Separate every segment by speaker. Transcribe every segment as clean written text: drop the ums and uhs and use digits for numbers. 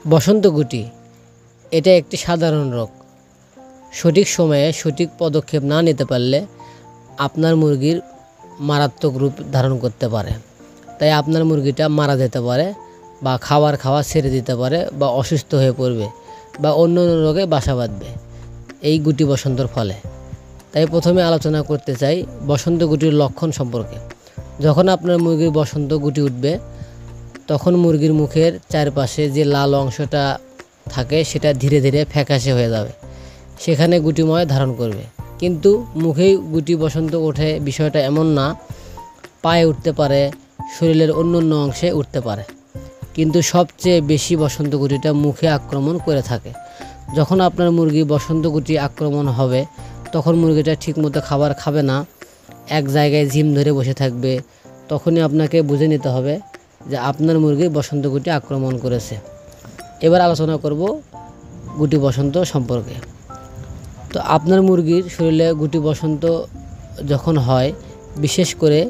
Speaker 1: বসন্ত গুটি এটা একটি সাধারণ রোগ। সঠিক সময়ে সঠিক পদক্ষেপ না নিতে পারলে আপনার মুরগির মারাত্মক রূপ ধারণ করতে পারে। তাই আপনার মুরগিটা মারা যেতে পারে বা খাওয়া ছেড়ে দিতে পারে বা অসুস্থ হয়ে পড়বে বা অন্য রোগে বাসা বাঁধবে এই গুটি বসন্তর ফলে। তাই প্রথমে আলোচনা করতে চাই বসন্ত গুটির লক্ষণ সম্পর্কে। যখন আপনার মুরগির বসন্ত গুটি উঠবে তখন মুরগির মুখের চারপাশে যে লাল অংশটা থাকে সেটা ধীরে ধীরে ফ্যাকাশে হয়ে যাবে, সেখানে গুটিময় ধারণ করবে। কিন্তু মুখেই গুটি বসন্ত ওঠে বিষয়টা এমন না, পায়ে উঠতে পারে, শরীরের অন্য অন্য অংশে উঠতে পারে, কিন্তু সবচেয়ে বেশি বসন্ত গুটিটা মুখে আক্রমণ করে থাকে। যখন আপনার মুরগি বসন্ত গুটি আক্রমণ হবে তখন মুরগিটা ঠিকমতো খাবার খাবে না, এক জায়গায় ঝিম ধরে বসে থাকবে। তখনই আপনাকে বুঝে নিতে হবে যে আপনার মুরগি বসন্ত গুটি আক্রমণ করেছে। এবার আলোচনা করব গুটি বসন্ত সম্পর্কে। তো আপনার মুরগির শরীরে গুটি বসন্ত যখন হয়, বিশেষ করে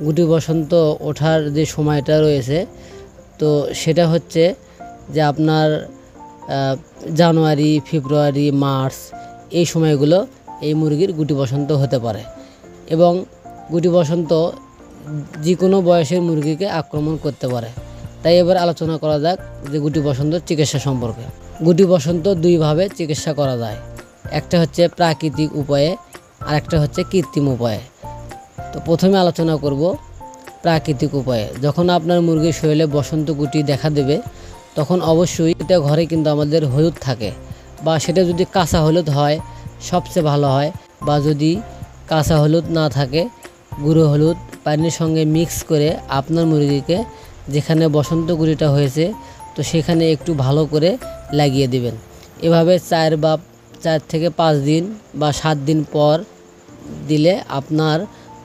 Speaker 1: গুটি বসন্ত ওঠার যে সময়টা রয়েছে, তো সেটা হচ্ছে যে আপনার জানুয়ারি, ফেব্রুয়ারি, মার্চ এই সময়গুলো এই মুরগির গুটি বসন্ত হতে পারে। এবং গুটি বসন্ত যে কোনো বয়সের মুরগিকে আক্রমণ করতে পারে। তাই এবার আলোচনা করা যাক যে গুটি বসন্ত চিকিৎসা সম্পর্কে। গুটি বসন্ত দুইভাবে চিকিৎসা করা যায়, একটা হচ্ছে প্রাকৃতিক উপায়ে আর একটা হচ্ছে কৃত্রিম উপায়ে। তো প্রথমে আলোচনা করব প্রাকৃতিক উপায়ে। যখন আপনার মুরগির শরীরে বসন্ত গুটি দেখা দেবে তখন অবশ্যই এটা ঘরে কিন্তু আমাদের হলুদ থাকে, বা সেটা যদি কাঁচা হলুদ হয় সবচেয়ে ভালো হয়, বা যদি কাঁচা হলুদ না থাকে গুঁড়ো হলুদ পানির সঙ্গে মিক্স করে আপনার মুরগিকে যেখানে বসন্ত গুটিটা হয়েছে তো সেখানে একটু ভালো করে লাগিয়ে দিবেন। এভাবে 4 থেকে 5 দিন বা 7 দিন পর দিলে আপনার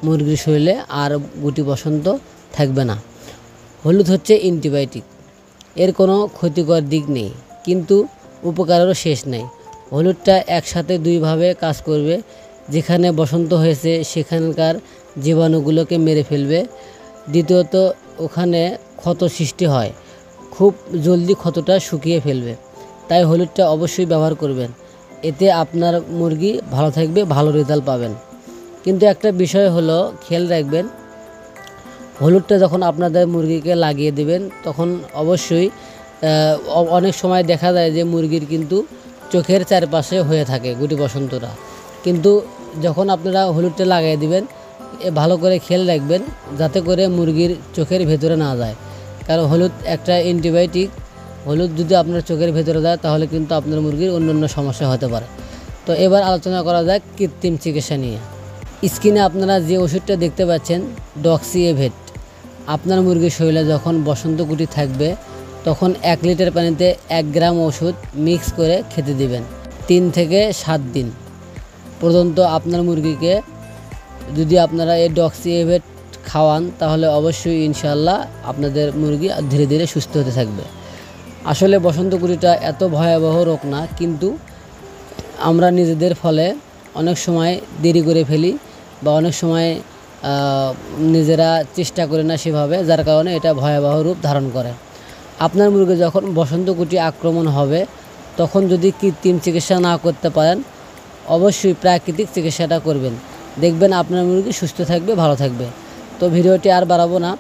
Speaker 1: মুরগির শরীরে আর গুটি বসন্ত থাকবে না। হলুদ হচ্ছে অ্যান্টিবায়োটিক, এর কোনো ক্ষতিকর দিক নেই, কিন্তু উপকারেরও শেষ নেই। হলুদটা একসাথে দুইভাবে কাজ করবে। যেখানে বসন্ত হয়েছে সেখানকার জীবাণুগুলোকে মেরে ফেলবে। দ্বিতীয়ত ওখানে ক্ষত সৃষ্টি হয়, খুব জলদি ক্ষতটা শুকিয়ে ফেলবে। তাই হলুদটা অবশ্যই ব্যবহার করবেন, এতে আপনার মুরগি ভালো থাকবে, ভালো রেজাল্ট পাবেন। কিন্তু একটা বিষয় হলো, খেয়াল রাখবেন হলুদটা যখন আপনাদের মুরগিকে লাগিয়ে দেবেন তখন অবশ্যই অনেক সময় দেখা যায় যে মুরগির কিন্তু চোখের চারপাশে হয়ে থাকে গুটি বসন্তটা। কিন্তু যখন আপনারা হলুদটা লাগিয়ে দিবেন ভালো করে খেয়াল রাখবেন যাতে করে মুরগির চোখের ভেতরে না যায়, কারণ হলুদ একটা অ্যান্টিবায়োটিক। হলুদ যদি আপনার চোখের ভেতরে যায় তাহলে কিন্তু আপনার মুরগির অন্য সমস্যা হতে পারে। তো এবার আলোচনা করা যাক কৃত্রিম চিকিৎসা নিয়ে। স্ক্রিনে আপনারা যে ওষুধটা দেখতে পাচ্ছেন ডক্সিএভেট, আপনার মুরগির শরীরে যখন বসন্ত গুটি থাকবে তখন 1 লিটার পানিতে 1 গ্রাম ওষুধ মিক্স করে খেতে দিবেন। 3 থেকে 7 দিন পর্যন্ত আপনার মুরগিকে যদি আপনারা এই ডক্সিএভেট খাওয়ান তাহলে অবশ্যই ইনশাআল্লাহ আপনাদের মুরগি ধীরে ধীরে সুস্থ হতে থাকবে। আসলে বসন্ত গুটিটা এত ভয়াবহ রোগ না, কিন্তু আমরা নিজেদের ফলে অনেক সময় দেরি করে ফেলি বা অনেক সময় নিজেরা চেষ্টা করি না সেভাবে, যার কারণে এটা ভয়াবহ রূপ ধারণ করে। আপনার মুরগি যখন বসন্ত গুটি আক্রমণ হবে তখন যদি কৃত্রিম চিকিৎসা না করতে পারেন অবশ্যই প্রাকৃতিক চিকিৎসাটা করবেন, দেখবেন আপনার মুরগি সুস্থ থাকবে, ভালো থাকবে। তো ভিডিওটি আর বাড়াবো না,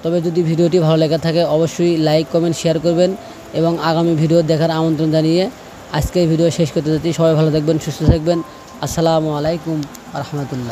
Speaker 1: তবে যদি ভিডিওটি ভালো লেগে থাকে অবশ্যই লাইক, কমেন্ট, শেয়ার করবেন এবং আগামী ভিডিও দেখার আমন্ত্রণ জানিয়ে আজকের ভিডিও শেষ করতে যাচ্ছি। সবাই ভালো থাকবেন, সুস্থ থাকবেন। আসসালামু আলাইকুম ওয়া রাহমাতুল্লাহ।